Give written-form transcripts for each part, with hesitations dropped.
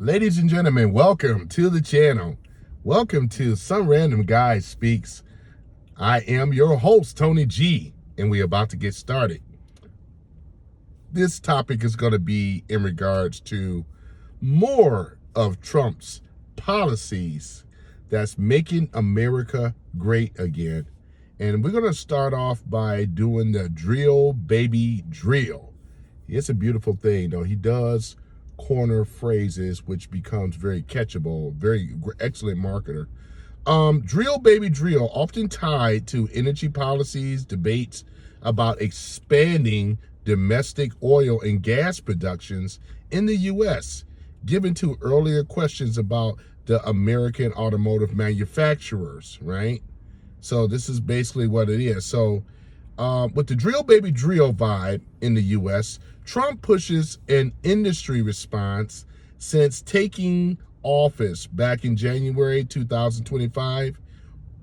Ladies and gentlemen, welcome to the channel. Welcome to Some Random Guy Speaks. I am your host, Tony G, and we're about to get started. This topic is going to be in regards to more of Trump's policies that's making America great again. And we're going to start off by doing the drill, baby, drill. It's a beautiful thing, though. He does corner phrases, which becomes very catchable, very excellent marketer. Drill, baby, drill, often tied to energy policies, debates about expanding domestic oil and gas productions in the U.S., given to earlier questions about the American automotive manufacturers, right? So this is basically what it is. So with the drill, baby, drill vibe in the U.S., Trump pushes an industry response since taking office back in January 2025.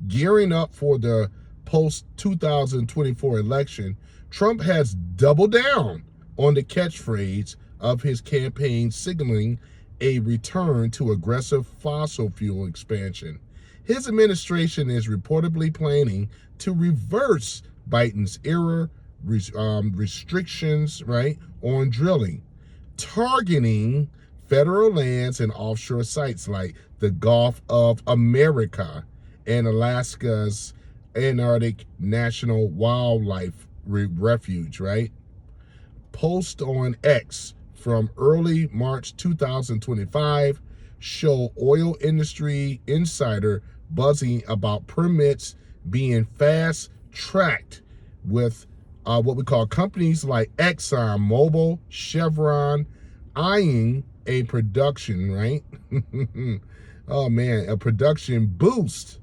Gearing up for the post-2024 election, Trump has doubled down on the catchphrase of his campaign, signaling a return to aggressive fossil fuel expansion. His administration is reportedly planning to reverse Biden's era restrictions, right, on drilling, targeting federal lands and offshore sites like the Gulf of America and Alaska's Antarctic National Wildlife Refuge, right? Post on X from early March 2025 show oil industry insider buzzing about permits being fast-tracked with what we call companies like ExxonMobil, Chevron, eyeing a production, right? Oh man, a production boost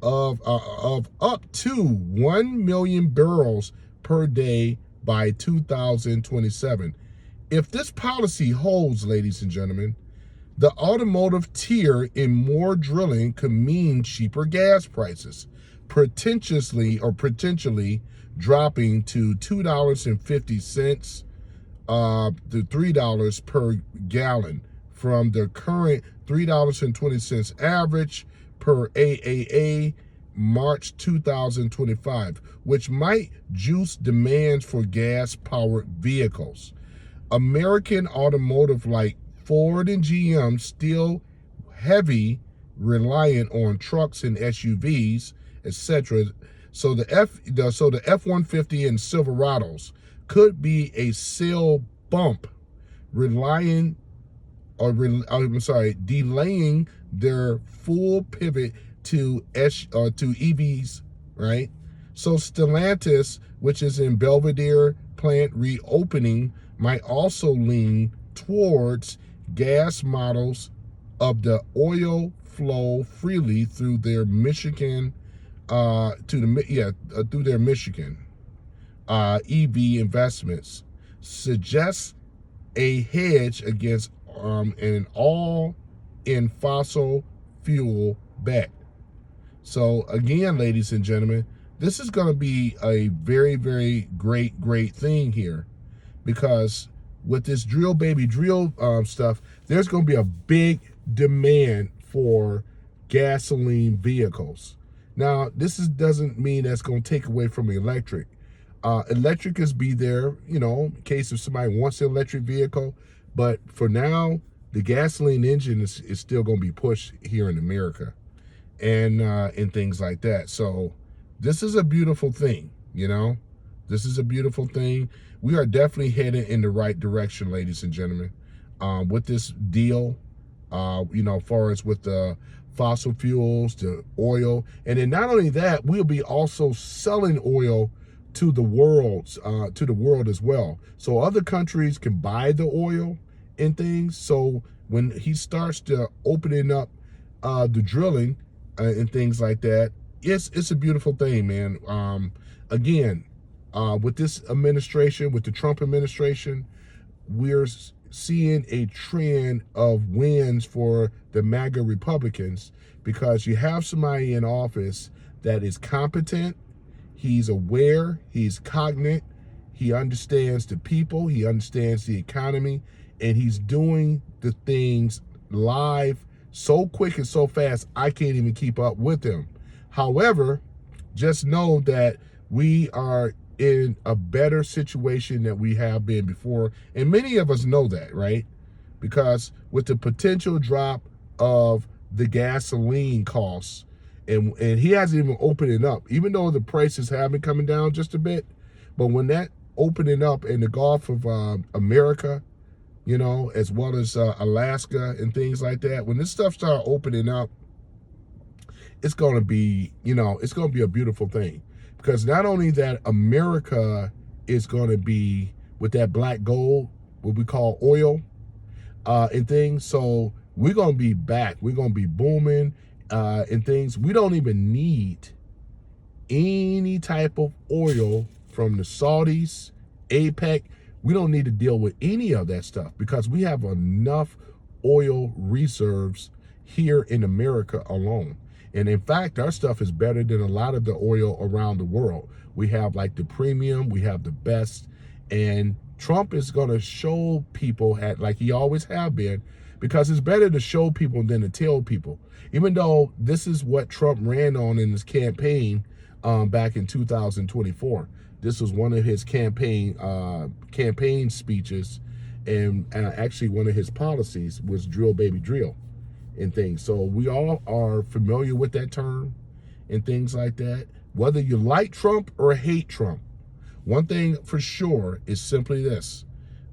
of up to 1 million barrels per day by 2027. If this policy holds, ladies and gentlemen, the automotive tier in more drilling could mean cheaper gas prices, potentially dropping to $2.50 to $3 per gallon from the current $3.20 average per AAA March 2025, which might juice demand for gas-powered vehicles. American automotive like Ford and GM still heavy reliant on trucks and SUVs, etc. So the F-150 and Silverados could be a sale bump, delaying their full pivot to EVs, right? So Stellantis, which is in Belvedere plant reopening, might also lean towards gas models of the oil flow freely through their Michigan through their Michigan EV investments, suggests a hedge against an all-in fossil fuel bet. So again, ladies and gentlemen, this is going to be a very, very great thing here, because with this drill, baby, drill stuff, there's going to be a big demand for gasoline vehicles. Now, doesn't mean that's going to take away from electric. Electric is be there, in case if somebody wants an electric vehicle. But for now, the gasoline engine is still going to be pushed here in America and things like that. So this is a beautiful thing, This is a beautiful thing. We are definitely heading in the right direction, ladies and gentlemen, with this deal, as far as with the fossil fuels, the oil. And then not only that, we'll be also selling oil to the world as well. So other countries can buy the oil and things. So when he starts to opening up the drilling and things like that, it's a beautiful thing, man. Again, with this administration, with the Trump administration, we're seeing a trend of wins for the MAGA Republicans, because you have somebody in office that is competent, he's aware, he's cognate, he understands the people, he understands the economy, and he's doing the things live so quick and so fast, I can't even keep up with them. However, just know that we are in a better situation than we have been before. And many of us know that, right? Because with the potential drop of the gasoline costs, and he hasn't even opened it up, even though the prices have been coming down just a bit. But when that opening up in the Gulf of America, you know, as well as Alaska and things like that, when this stuff starts opening up, it's going to be, you know, it's going to be a beautiful thing. Because not only that, America is going to be with that black gold, what we call oil, and things. So we're going to be back. We're going to be booming and things. We don't even need any type of oil from the Saudis, APEC. We don't need to deal with any of that stuff because we have enough oil reserves here in America alone. And in fact, our stuff is better than a lot of the oil around the world. We have like the premium, we have the best, and Trump is going to show people, like he always have been, because it's better to show people than to tell people. Even though this is what Trump ran on in his campaign back in 2024. This was one of his campaign speeches, and actually one of his policies was drill baby drill and things. So we all are familiar with that term and things like that. Whether you like Trump or hate Trump, one thing for sure is simply this: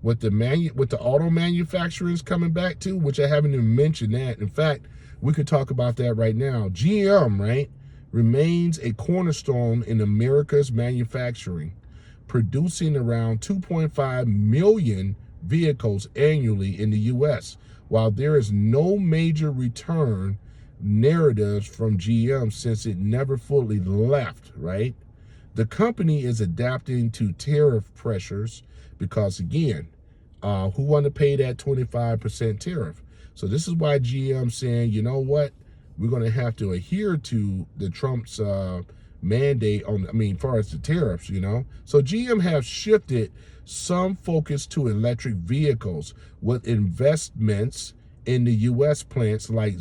with the auto manufacturers coming back too, which I haven't even mentioned that. In fact, we could talk about that right now. GM, right, remains a cornerstone in America's manufacturing, producing around 2.5 million vehicles annually in the U.S. While there is no major return narratives from GM since it never fully left, right? The company is adapting to tariff pressures because, again, who want to pay that 25% tariff? So this is why GM saying, you know what? We're going to have to adhere to the Trump's mandate on, as far as the tariffs, you know? So GM have shifted some focus to electric vehicles with investments in the U.S. plants like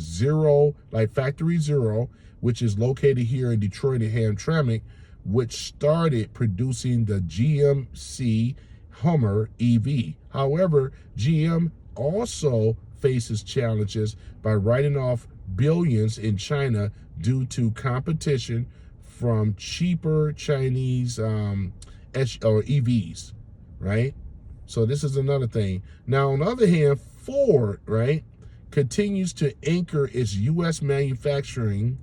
Factory Zero, which is located here in Detroit and Hamtramck, which started producing the GMC Hummer EV. However, GM also faces challenges by writing off billions in China due to competition from cheaper Chinese EVs, right? So this is another thing. Now, on the other hand, Ford, right, continues to anchor its U.S. manufacturing,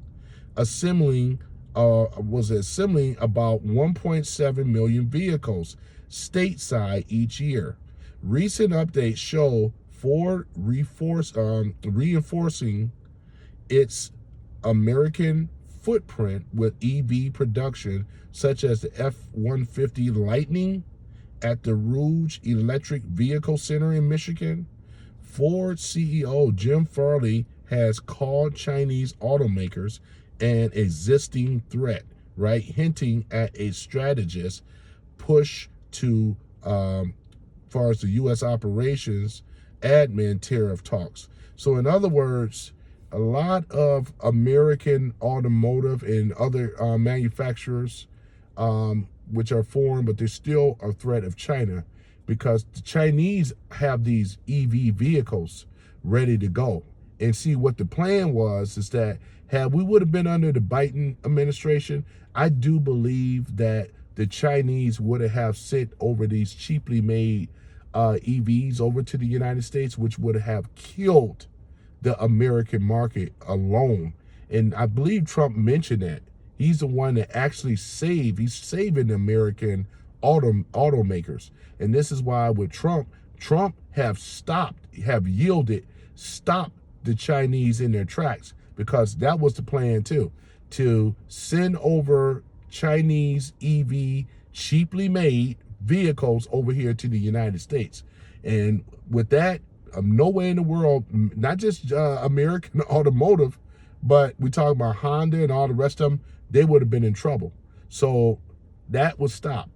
assembling about 1.7 million vehicles stateside each year. Recent updates show Ford reinforcing its American footprint with EV production, such as the F-150 Lightning at the Refuge Electric Vehicle Center in Michigan. Ford CEO Jim Farley has called Chinese automakers an existing threat, right? Hinting at a strategist push to, far as the U.S. operations admin tariff talks. So in other words, a lot of American automotive and other manufacturers, which are foreign, but they're still a threat of China, because the Chinese have these EV vehicles ready to go. And see, what the plan was is that had we would have been under the Biden administration, I do believe that the Chinese would have sent over these cheaply made EVs over to the United States, which would have killed the American market alone. And I believe Trump mentioned that. He's the one that actually he's saving the American automakers. And this is why with Trump have yielded, stopped the Chinese in their tracks, because that was the plan too, to send over Chinese EV cheaply made vehicles over here to the United States. And with that, nowhere in the world, not just American automotive, but we talk about Honda and all the rest of them, they would have been in trouble. So that was stopped.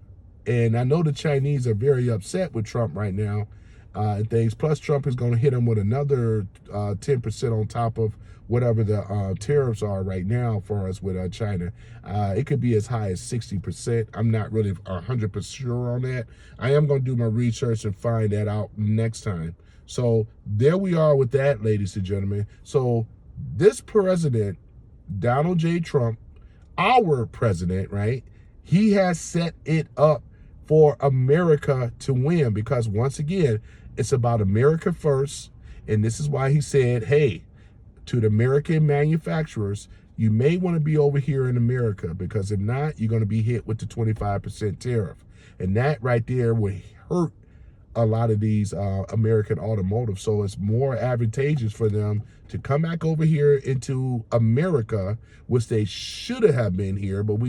And I know the Chinese are very upset with Trump right now, and things. Plus, Trump is going to hit them with another 10% on top of whatever the tariffs are right now for us with China. It could be as high as 60%. I'm not really 100% sure on that. I am going to do my research and find that out next time. So there we are with that, ladies and gentlemen. So this president, Donald J. Trump, our president, right? He has set it up for America to win, because once again, it's about America first. And this is why he said, hey, to the American manufacturers, you may want to be over here in America, because if not, you're going to be hit with the 25% tariff. And that right there will hurt a lot of these American automotive. So it's more advantageous for them to come back over here into America, which they should have been here. But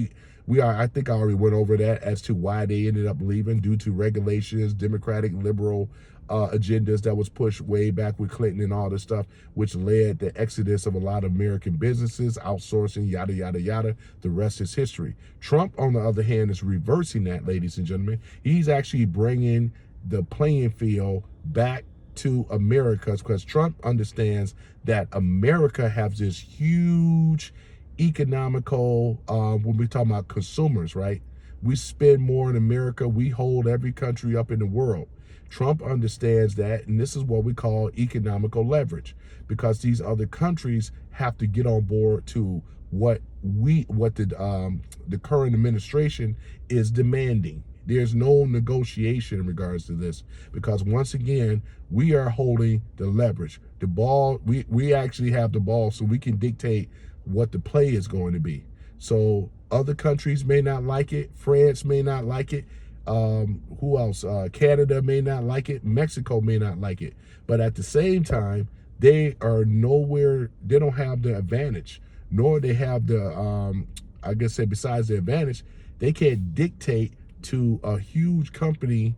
I think I already went over that as to why they ended up leaving, due to regulations, Democratic, liberal agendas that was pushed way back with Clinton and all this stuff, which led the exodus of a lot of American businesses, outsourcing, yada, yada, yada. The rest is history. Trump, on the other hand, is reversing that, ladies and gentlemen. He's actually bringing the playing field back to America, because Trump understands that America has this huge economical, when we talk about consumers, right? We spend more in America. We hold every country up in the world. Trump understands that, and this is what we call economical leverage, because these other countries have to get on board to what the current administration is demanding. There's no negotiation in regards to this, because once again, we are holding the leverage. The ball, we actually have the ball, so we can dictate what the play is going to be. So other countries may not like it. France may not like it. Who else? Canada may not like it. Mexico may not like it. But at the same time, they are nowhere, they don't have the advantage, nor they have the, I guess besides the advantage, they can't dictate to a huge country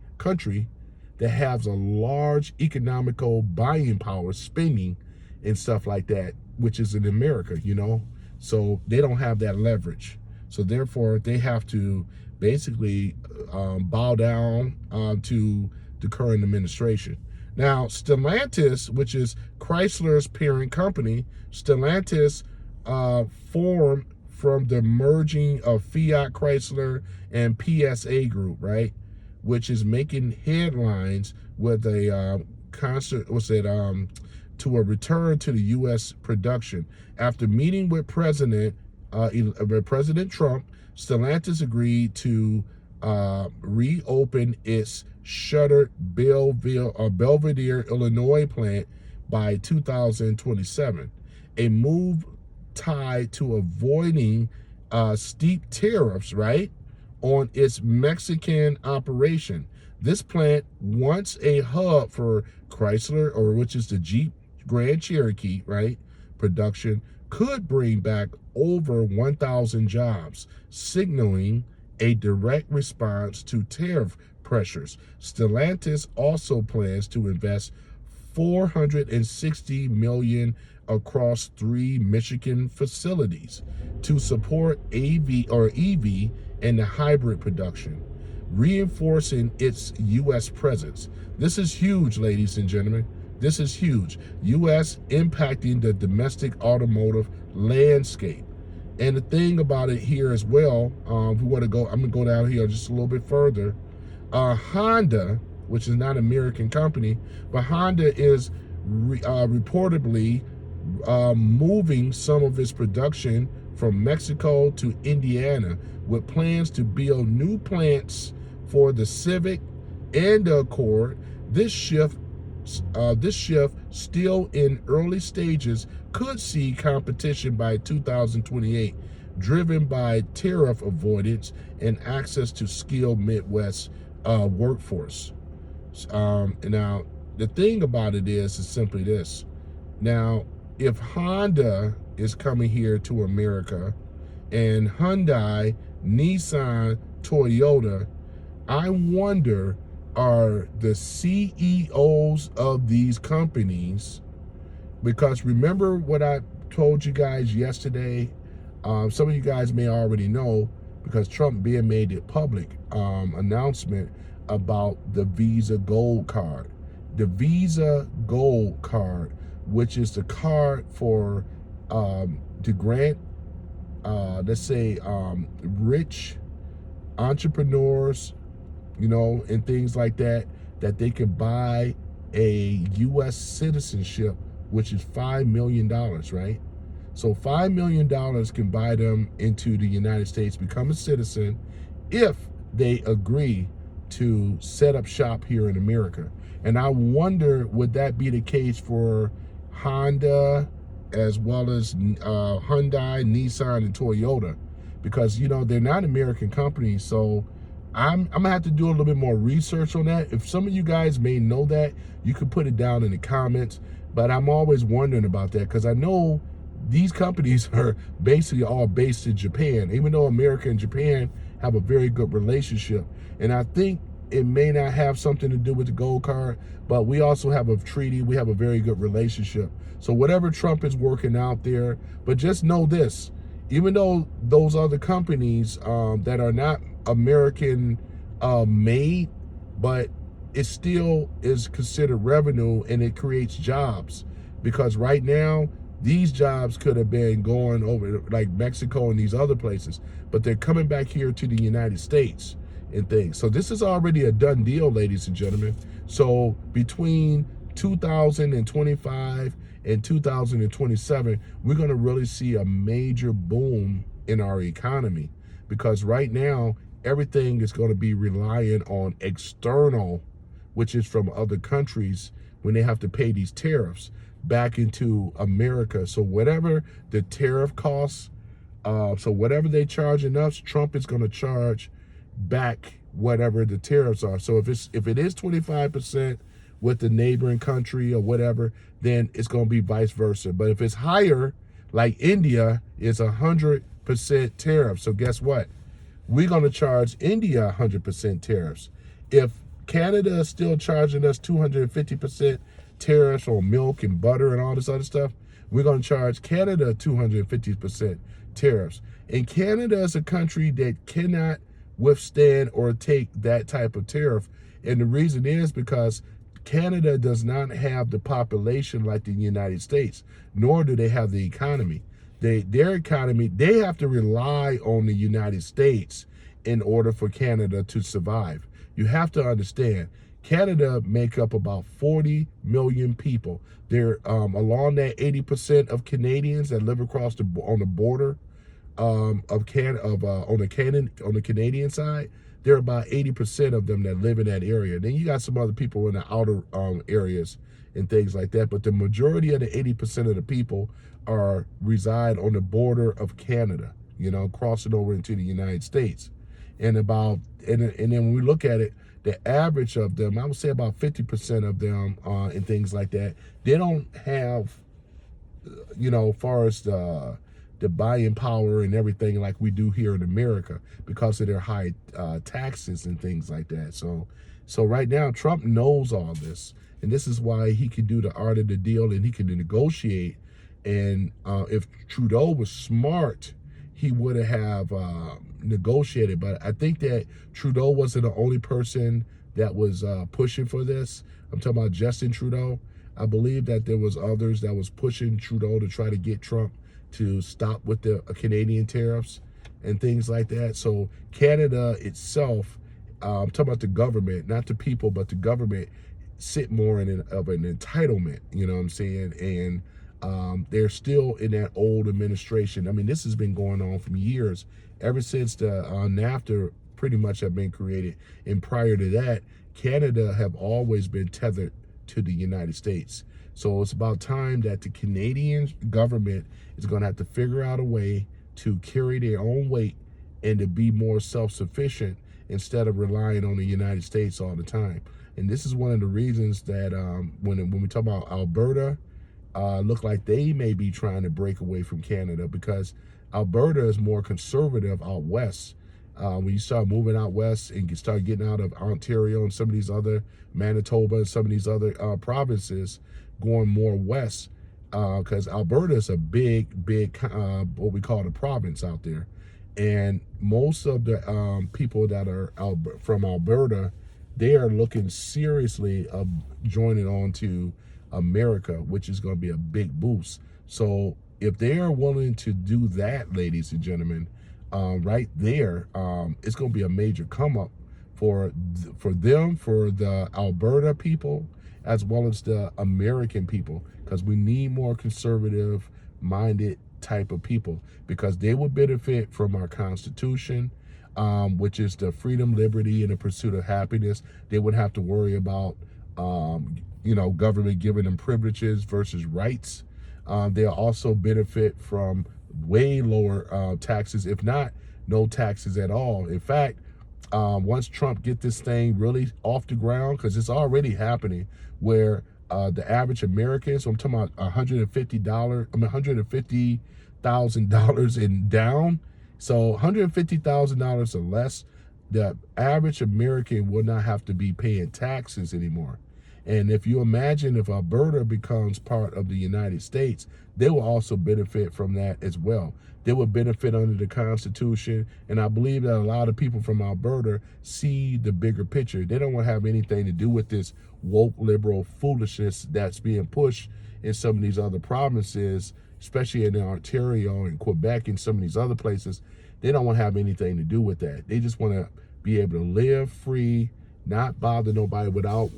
that has a large economical buying power, spending and stuff like that, which is in America, you know. So they don't have that leverage. So therefore, they have to basically bow down to the current administration. Now, Stellantis, which is Chrysler's parent company, Stellantis formed from the merging of Fiat Chrysler and PSA Group, right? Which is making headlines with a to a return to the U.S. production. After meeting with President Trump, Stellantis agreed to reopen its shuttered Belvidere, Illinois plant by 2027, a move tied to avoiding steep tariffs, right, on its Mexican operation. This plant, once a hub for Chrysler, or which is the Jeep Grand Cherokee, right, production, could bring back over 1,000 jobs, signaling a direct response to tariff pressures. Stellantis also plans to invest $460 million across 3 Michigan facilities to support EV and the hybrid production, reinforcing its U.S. presence. This is huge, ladies and gentlemen. This is huge. U.S. impacting the domestic automotive landscape. And the thing about it here as well, if we want to go, I'm going to go down here just a little bit further. Honda, which is not an American company, but Honda is reportedly moving some of its production from Mexico to Indiana, with plans to build new plants for the Civic and the Accord. This shift, still in early stages, could see competition by 2028, driven by tariff avoidance and access to skilled Midwest workforce. Now, the thing about it is simply this. Now, if Honda is coming here to America, and Hyundai, Nissan, Toyota, I wonder, are the CEOs of these companies, because remember what I told you guys yesterday, some of you guys may already know, because Trump being made it public, announcement about the Visa Gold Card. the Visa Gold card, which is the card for to grant, let's say, rich entrepreneurs, and things like that, that they can buy a U.S. citizenship, which is $5 million, right? So $5 million can buy them into the United States, become a citizen, if they agree to set up shop here in America. And I wonder, would that be the case for Honda, as well as Hyundai, Nissan, and Toyota? Because, they're not American companies. So I'm gonna have to do a little bit more research on that. If some of you guys may know that, you could put it down in the comments. But I'm always wondering about that, because I know these companies are basically all based in Japan, even though America and Japan have a very good relationship. And I think it may not have something to do with the gold card, but we also have a treaty. We have a very good relationship. So whatever Trump is working out there, but just know this, even though those other companies that are not American made, but it still is considered revenue, and it creates jobs, because right now these jobs could have been going over like Mexico and these other places, but they're coming back here to the United States and things. So this is already a done deal, ladies and gentlemen. So between 2025 and 2027, we're going to really see a major boom in our economy, because right now everything is going to be reliant on external, which is from other countries, when they have to pay these tariffs back into America. So whatever the tariff costs, so whatever they charging us, Trump is going to charge back whatever the tariffs are. So if it is 25% with the neighboring country or whatever, then it's going to be vice versa. But if it's higher, like India, it's 100% tariff. So guess what? We're going to charge India 100% tariffs. If Canada is still charging us 250% tariffs on milk and butter and all this other stuff, we're going to charge Canada 250% tariffs. And Canada is a country that cannot withstand or take that type of tariff. And the reason is because Canada does not have the population like the United States, nor do they have the economy. Their economy, they have to rely on the United States in order for Canada to survive. You have to understand, Canada make up about 40 million people. They're along that 80% of Canadians that live across on the border on the Canadian side. There are about 80% of them that live in that area. Then you got some other people in the outer areas and things like that. But the majority of the 80% of the people reside on the border of Canada, crossing over into the United States. And then when we look at it, the average of them, I would say about 50% of them and things like that, they don't have, as far as the buying power and everything like we do here in America, because of their high taxes and things like that. So right now, Trump knows all this, and this is why he can do the art of the deal, and he can negotiate. And if Trudeau was smart, he would have negotiated. But I think that Trudeau wasn't the only person that was pushing for this. I'm talking about Justin Trudeau. I believe that there was others that was pushing Trudeau to try to get Trump to stop with the Canadian tariffs and things like that. So Canada itself, I'm talking about the government, not the people, but the government, sit more of an entitlement, you know what I'm saying? And they're still in that old administration. I mean, this has been going on for years, ever since the NAFTA pretty much have been created. And prior to that, Canada have always been tethered to the United States. So it's about time that the Canadian government is going to have to figure out a way to carry their own weight and to be more self-sufficient instead of relying on the United States all the time. And this is one of the reasons that when we talk about Alberta, look like they may be trying to break away from Canada, because Alberta is more conservative out west. When you start moving out west and you start getting out of Ontario and some of these other, Manitoba and some of these other provinces, going more west, because Alberta is a big what we call the province out there. And most of the people that are from Alberta they are looking seriously of joining on to America, which is going to be a big boost. So if they are willing to do that, ladies and gentlemen, right there, it's going to be a major come up for them, for the Alberta people, as well as the American people, because we need more conservative minded type of people, because they will benefit from our Constitution, which is the freedom, liberty, and the pursuit of happiness. They would have to worry about, government giving them privileges versus rights. They'll also benefit from way lower taxes, if not no taxes at all. In fact, once Trump get this thing really off the ground, because it's already happening, where the average American, so I'm talking about $150,000 and down, so $150,000 or less, the average American will not have to be paying taxes anymore. And if you imagine if Alberta becomes part of the United States, they will also benefit from that as well. They will benefit under the Constitution. And I believe that a lot of people from Alberta see the bigger picture. They don't want to have anything to do with this woke liberal foolishness that's being pushed in some of these other provinces, especially in Ontario and Quebec and some of these other places. They don't want to have anything to do with that. They just want to be able to live free, not bother nobody without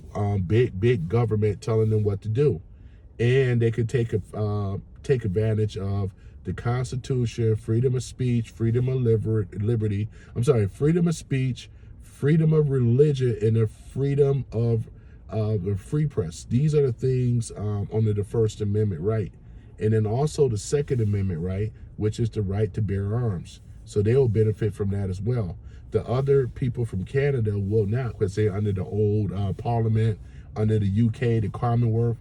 big government telling them what to do. And they could take advantage of the Constitution, freedom of speech, freedom of liberty. Freedom of speech, freedom of religion, and the freedom of the free press. These are the things under the First Amendment right. And then also the Second Amendment right, which is the right to bear arms. So they will benefit from that as well. The other people from Canada will not, because they're under the old Parliament, under the UK, the Commonwealth,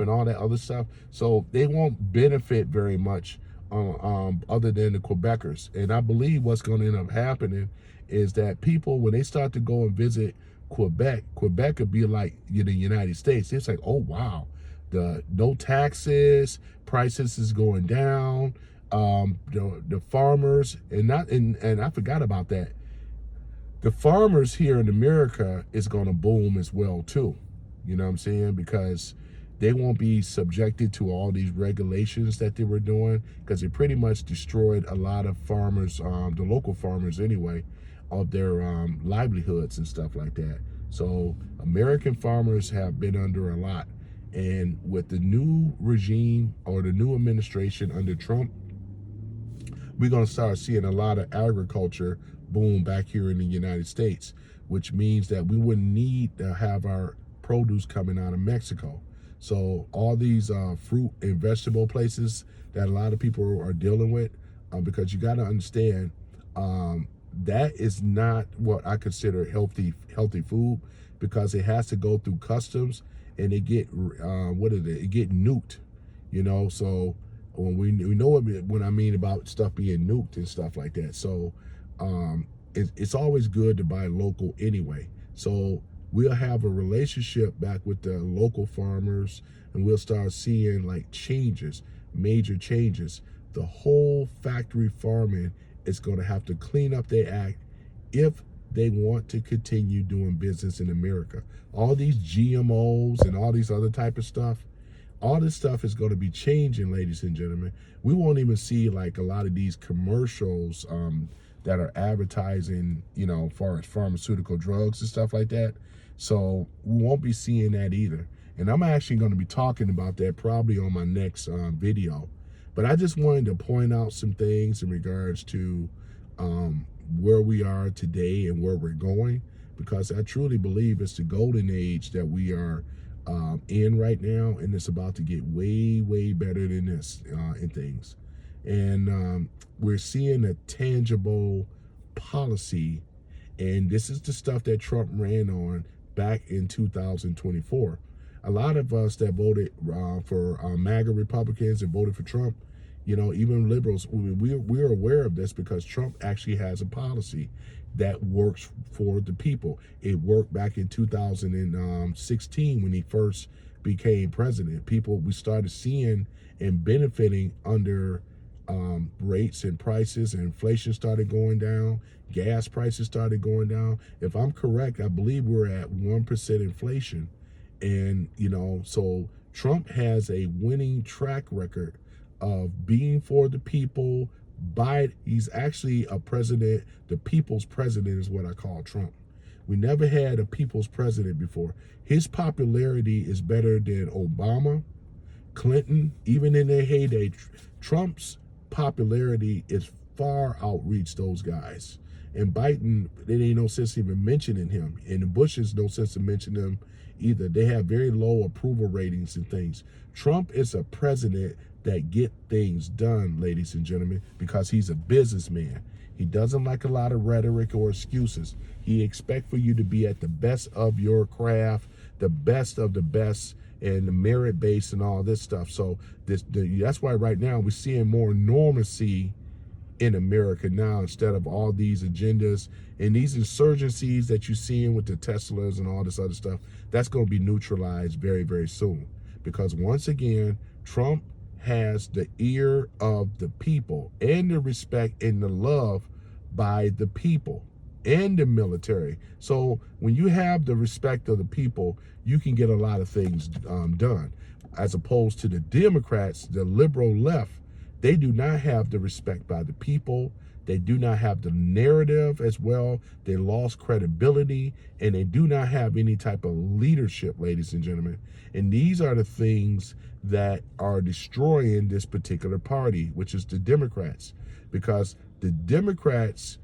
and all that other stuff. So they won't benefit very much other than the Quebecers. And I believe what's going to end up happening is that people, when they start to go and visit Quebec could be like the United States. It's like, oh, wow, the no taxes, prices is going down. The farmers, and I forgot about that. The farmers here in America is going to boom as well too. You know what I'm saying? Because they won't be subjected to all these regulations that they were doing, because it pretty much destroyed a lot of farmers, the local farmers anyway, of their livelihoods and stuff like that. So American farmers have been under a lot. And with the new regime or the new administration under Trump, we're going to start seeing a lot of agriculture boom back here in the United States, which means that we wouldn't need to have our produce coming out of Mexico. So all these fruit and vegetable places that a lot of people are dealing with, because you got to understand, that is not what I consider healthy food, because it has to go through customs, and it get it get nuked, So when we know what I mean about stuff being nuked and stuff like that. So it's always good to buy local anyway. So we'll have a relationship back with the local farmers, and we'll start seeing like changes, major changes. The whole factory farming is going to have to clean up their act if they want to continue doing business in America. All these GMOs and all these other type of stuff, all this stuff is going to be changing, ladies and gentlemen. We won't even see like a lot of these commercials that are advertising, as far as pharmaceutical drugs and stuff like that. So we won't be seeing that either. And I'm actually going to be talking about that probably on my next video. But I just wanted to point out some things in regards to where we are today and where we're going, because I truly believe it's the golden age that we are in right now, and it's about to get way, way better than this in things. And we're seeing a tangible policy, and this is the stuff that Trump ran on back in 2024. A lot of us that voted for MAGA Republicans and voted for Trump, even liberals, we're aware of this, because Trump actually has a policy that works for the people. It worked back in 2016 when he first became president. We started seeing and benefiting under rates and prices, and inflation started going down. Gas prices started going down. If I'm correct, I believe we're at 1% inflation. And, so Trump has a winning track record of being for the people. He's actually a president. The people's president is what I call Trump. We never had a people's president before. His popularity is better than Obama, Clinton, even in their heyday. Trump's popularity is far outreach those guys. And Biden, there ain't no sense even mentioning him. And the Bushes, no sense in mentioning them either. They have very low approval ratings and things. Trump is a president that get things done, ladies and gentlemen, because he's a businessman. He doesn't like a lot of rhetoric or excuses. He expects for you to be at the best of your craft, the best of the best, and the merit base and all this stuff. So that's why right now we're seeing more normalcy in America now, instead of all these agendas and these insurgencies that you're seeing with the Teslas and all this other stuff. That's going to be neutralized very, very soon, because once again, Trump has the ear of the people and the respect and the love by the people and the military. So when you have the respect of the people, you can get a lot of things done, as opposed to the Democrats, the liberal left. They do not have the respect by the people. They do not have the narrative as well. They lost credibility, and they do not have any type of leadership, ladies and gentlemen. And these are the things that are destroying this particular party, which is the Democrats. Because the Democrats,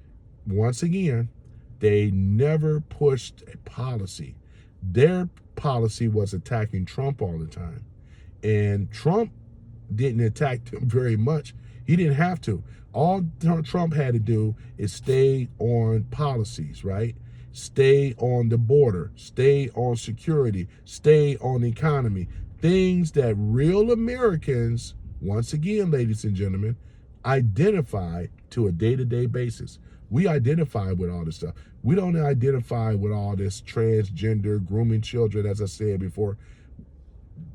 once again, they never pushed a policy. Their policy was attacking Trump all the time. And Trump didn't attack them very much. He didn't have to. All Trump had to do is stay on policies, right? Stay on the border, stay on security, stay on the economy. Things that real Americans, once again, ladies and gentlemen, identify to a day-to-day basis. We identify with all this stuff. We don't identify with all this transgender, grooming children, as I said before.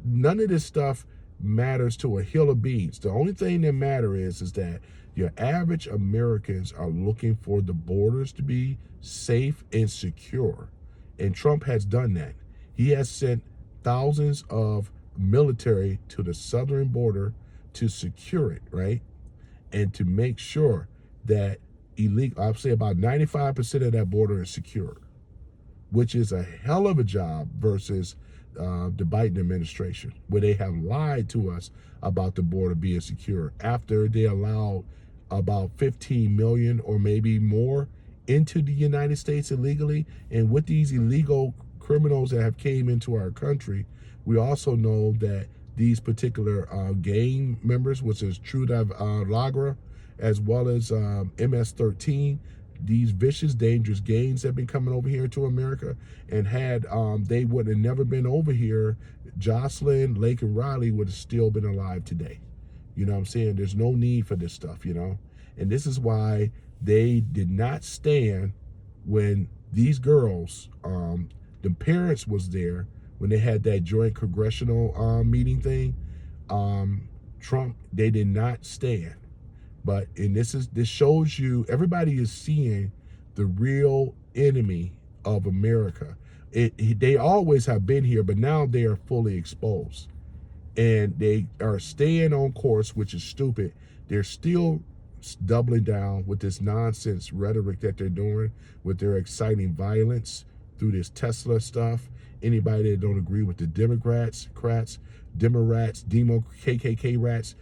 None of this stuff matters to a hill of beans. The only thing that matters is that your average Americans are looking for the borders to be safe and secure. And Trump has done that. He has sent thousands of military to the southern border to secure it, right? And to make sure that I'd say about 95% of that border is secure, which is a hell of a job versus the Biden administration, where they have lied to us about the border being secure after they allowed about 15 million or maybe more into the United States illegally. And with these illegal criminals that have came into our country, we also know that these particular gang members, which is True Lagra, as well as MS-13, these vicious, dangerous gangs have been coming over here to America, and had they would have never been over here, Jocelyn, Lake, and Riley would have still been alive today. You know what I'm saying? There's no need for this stuff, And this is why they did not stand when these girls, the parents was there when they had that joint congressional meeting thing. Trump, they did not stand. But this shows you, everybody is seeing the real enemy of America. They always have been here, but now they are fully exposed. And they are staying on course, which is stupid. They're still doubling down with this nonsense rhetoric that they're doing, with their exciting violence through this Tesla stuff. Anybody that don't agree with the Democrats, Demo KKK rats,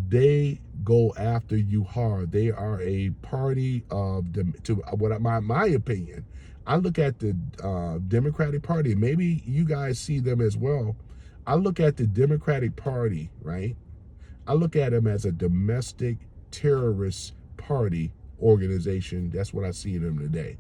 they go after you hard. They are a party of them. To what my opinion, I look at the Democratic Party. Maybe you guys see them as well. I look at the Democratic Party, right? I look at them as a domestic terrorist party organization. That's what I see in them today,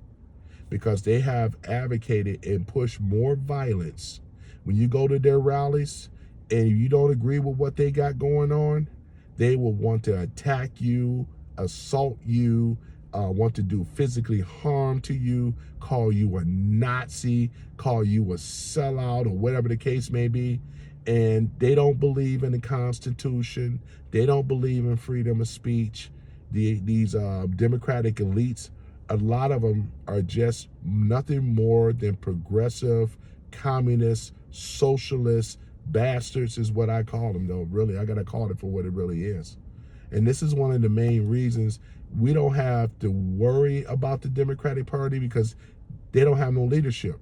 because they have advocated and pushed more violence. When you go to their rallies and you don't agree with what they got going on, they will want to attack you, assault you, want to do physically harm to you, call you a Nazi, call you a sellout, or whatever the case may be. and they don't believe in the Constitution. They don't believe in freedom of speech. These Democratic elites, a lot of them are just nothing more than progressive, communist, socialist bastards is what I call them, though. Really, I got to call it for what it really is. And this is one of the main reasons we don't have to worry about the Democratic Party, because they don't have no leadership.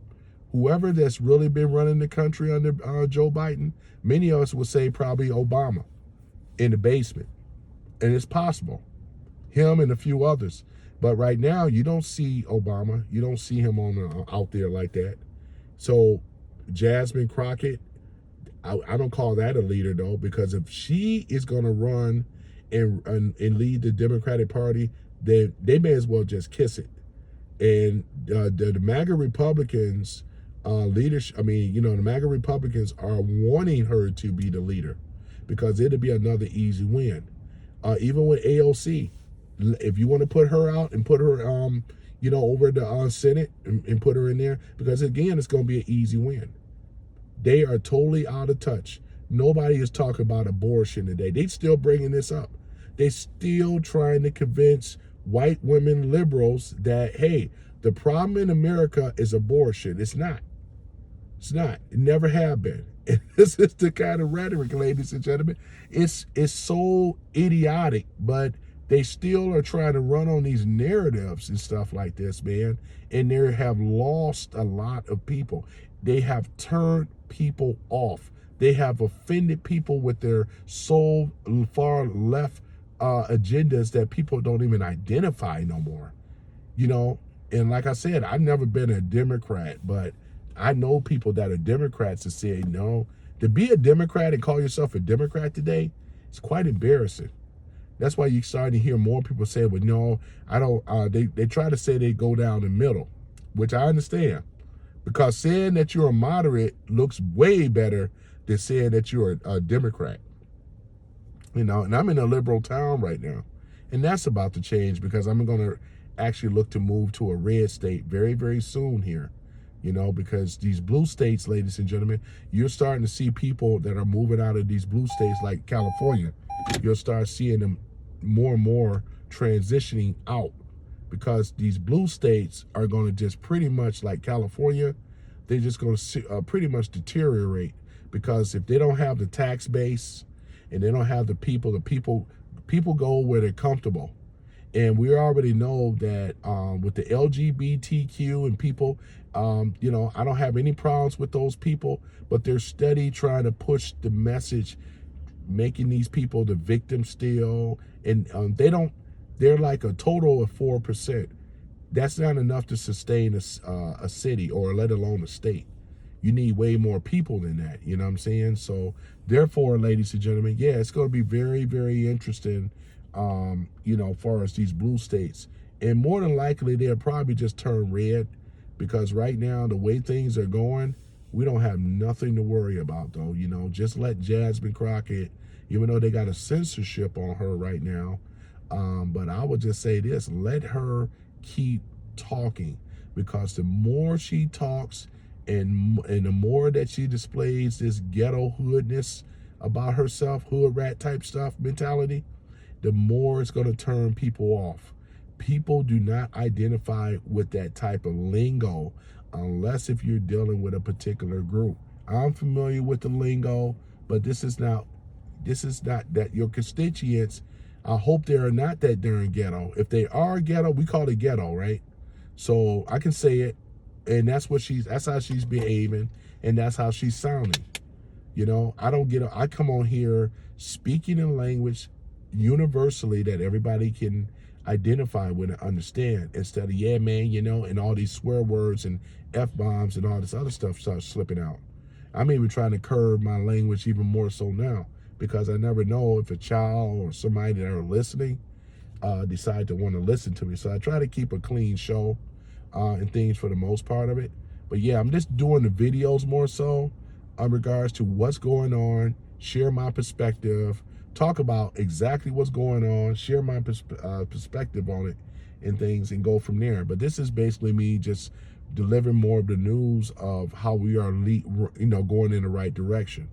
Whoever that's really been running the country under Joe Biden, many of us would say probably Obama in the basement. And it's possible. Him and a few others. But right now, you don't see Obama. You don't see him on out there like that. So Jasmine Crockett, I don't call that a leader, though, because if she is going to run and lead the Democratic Party, then they may as well just kiss it. And the MAGA Republicans, leadership, the MAGA Republicans are wanting her to be the leader, because it'll be another easy win. Even with AOC, if you want to put her out and put her, over the Senate and put her in there, because again, it's going to be an easy win. They are totally out of touch. Nobody is talking about abortion today. They still bringing this up. They still trying to convince white women liberals that, hey, the problem in America is abortion. It's not. It's not. It never have been. And this is the kind of rhetoric, ladies and gentlemen. It's so idiotic, but they still are trying to run on these narratives and stuff like this, man. And they have lost a lot of people. They have turned people off. They have offended people with their so far left agendas that people don't even identify no more. And like I said, I've never been a Democrat, but I know people that are Democrats that say, no, to be a Democrat and call yourself a Democrat today, it's quite embarrassing. That's why you're starting to hear more people say, well, no, I don't, they try to say they go down the middle, which I understand, because saying that you're a moderate looks way better than saying that you're a Democrat. And I'm in a liberal town right now, and that's about to change, because I'm going to actually look to move to a red state very, very soon here, because these blue states, ladies and gentlemen, you're starting to see people that are moving out of these blue states like California. You'll start seeing them more and more transitioning out, because these blue states are going to just pretty much, like California, they're just going to pretty much deteriorate, because if they don't have the tax base and they don't have the people go where they're comfortable. And we already know that with the LGBTQ and people, I don't have any problems with those people, but they're steady trying to push the message, making these people the victim still. And they're like a total of 4%. That's not enough to sustain a city, or let alone a state. You need way more people than that, you know what I'm saying? So therefore, ladies and gentlemen, yeah, it's going to be very, very interesting, as far as these blue states. And more than likely, they'll probably just turn red, because right now, the way things are going, we don't have nothing to worry about, though. Just let Jasmine Crockett, even though they got a censorship on her right now, but I would just say this, let her keep talking, because the more she talks, and the more that she displays this ghetto hoodness about herself, hood rat type stuff mentality, the more it's going to turn people off. People do not identify with that type of lingo unless if you're dealing with a particular group. I'm familiar with the lingo, but this is not that your constituents, I hope they are not that darn ghetto. If they are ghetto, we call it ghetto, right? So I can say it. And that's how she's behaving, and that's how she's sounding. I come on here speaking in language universally that everybody can identify with and understand, instead of, yeah, man, and all these swear words and F-bombs and all this other stuff starts slipping out. I'm even trying to curb my language even more so now, because I never know if a child or somebody that are listening decide to want to listen to me. So I try to keep a clean show and things for the most part of it. But yeah, I'm just doing the videos more so in regards to what's going on, share my perspective, talk about exactly what's going on, share my perspective on it and things, and go from there. But this is basically me just delivering more of the news of how we are going in the right direction.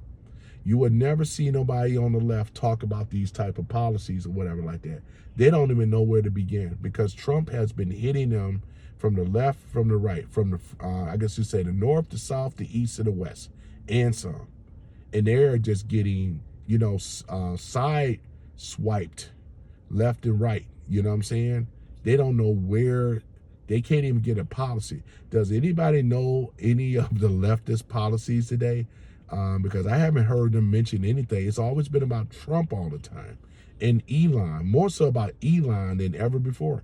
You would never see nobody on the left talk about these type of policies or whatever like that. They don't even know where to begin because Trump has been hitting them from the left, from the right, from the, I guess you say the north, the south, the east, and the west, and some. And they're just getting, you know, side swiped left and right. You know what I'm saying? They don't know where, they can't even get a policy. Does anybody know any of the leftist policies today? Because I haven't heard them mention anything. It's always been about Trump all the time. And Elon, more so about Elon than ever before.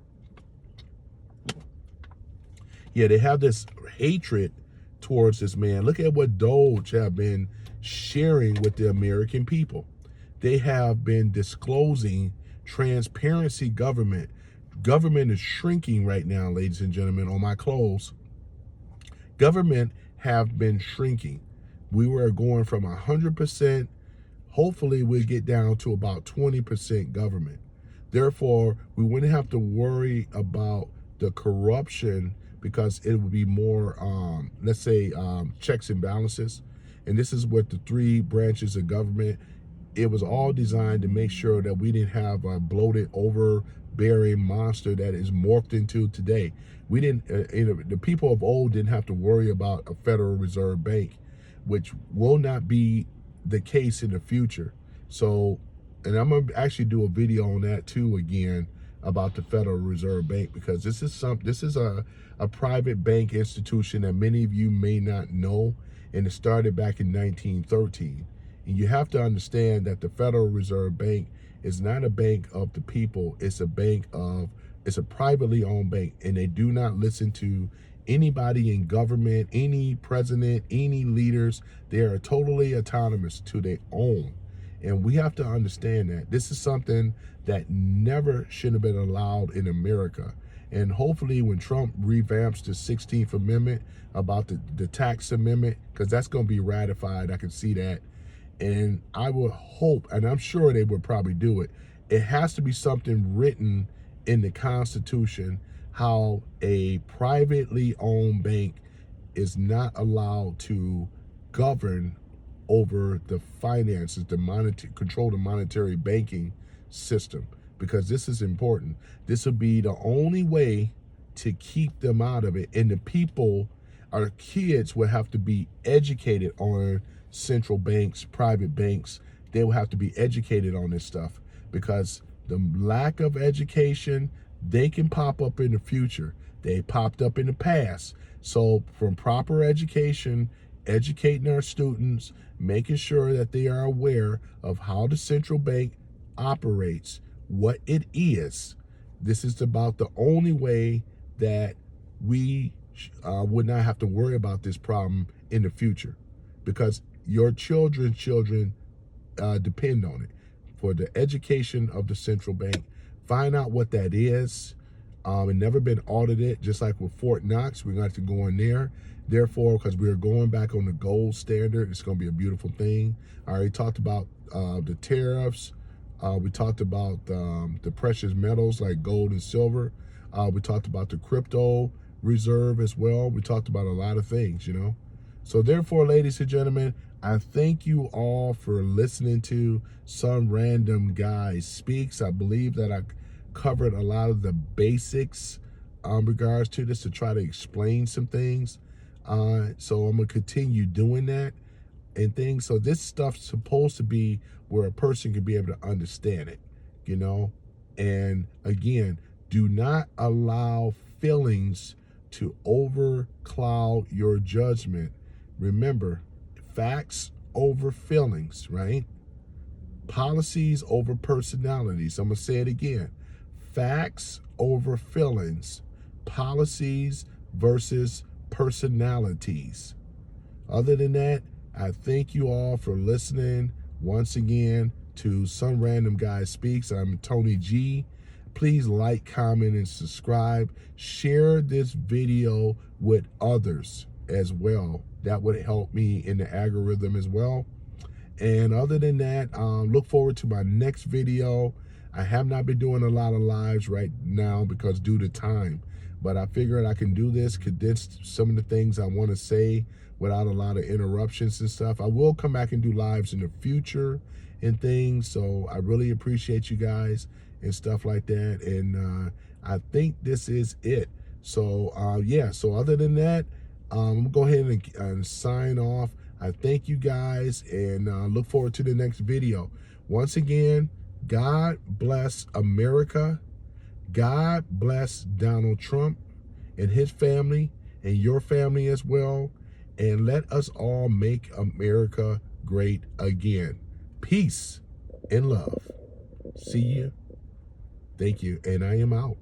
Yeah, they have this hatred towards this man. Look at what Doge have been sharing with the American people. They have been disclosing transparency government. Government is shrinking right now, ladies and gentlemen, on my clothes. Government have been shrinking. We were going from 100%, hopefully we'll get down to about 20% government. Therefore, we wouldn't have to worry about the corruption because it would be more, let's say, checks and balances. And this is what the three branches of government, it was all designed to make sure that we didn't have a bloated, overbearing monster that is morphed into today. We didn't, the people of old didn't have to worry about a Federal Reserve Bank, which will not be the case in the future. So, and I'm gonna actually do a video on that too again about the Federal Reserve Bank, because this is a private bank institution that many of you may not know, and it started back in 1913. And you have to understand that the Federal Reserve Bank is not a bank of the people. It's a privately owned bank, and they do not listen to anybody in government, any president, any leaders. They are totally autonomous to their own. And we have to understand that this is something that never should have been allowed in America. And hopefully when Trump revamps the 16th Amendment about the tax amendment, because that's going to be ratified, I can see that. And I would hope, and I'm sure they would probably do it, it has to be something written in the Constitution how a privately owned bank is not allowed to govern over the finances, control the monetary banking system, because this is important. This will be the only way to keep them out of it. And the people, our kids, will have to be educated on central banks, private banks. They will have to be educated on this stuff, because the lack of education, they can pop up in the future. They popped up in the past. So from proper education, educating our students, making sure that they are aware of how the central bank operates, what it is. This is about the only way that we would not have to worry about this problem in the future, because your children's children depend on it for the education of the central bank. Find out what that is. It never been audited, just like with Fort Knox. We're going to have to go in there. Therefore, because we're going back on the gold standard, it's going to be a beautiful thing. I already talked about the tariffs. We talked about the precious metals like gold and silver. We talked about the crypto reserve as well. We talked about a lot of things, you know. So therefore, ladies and gentlemen, I thank you all for listening to Some Random Guy Speaks. I believe that I covered a lot of the basics regards to this to try to explain some things. So I'm going to continue doing that and things. So this stuff's supposed to be where a person can be able to understand it, you know. And again, do not allow feelings to overcloud your judgment. Remember, facts over feelings, right? Policies over personalities. I'm going to say it again. Facts over feelings. Policies versus personalities. Other than that, I thank you all for listening once again to Some Random Guy Speaks. I'm Tony G. Please like, comment, and subscribe. Share this video with others as well. That would help me in the algorithm as well. And other than that, look forward to my next video. I have not been doing a lot of lives right now because due to time. but I figured I can do this, condense some of the things I want to say without a lot of interruptions and stuff. I will come back and do lives in the future and things, so I really appreciate you guys and stuff like that. And I think this is it. So yeah, so other than that, I'm gonna go ahead and sign off. I thank you guys, and look forward to the next video. Once again, God bless America. God bless Donald Trump and his family and your family as well. And let us all make America great again. Peace and love. See you. Thank you. And I am out.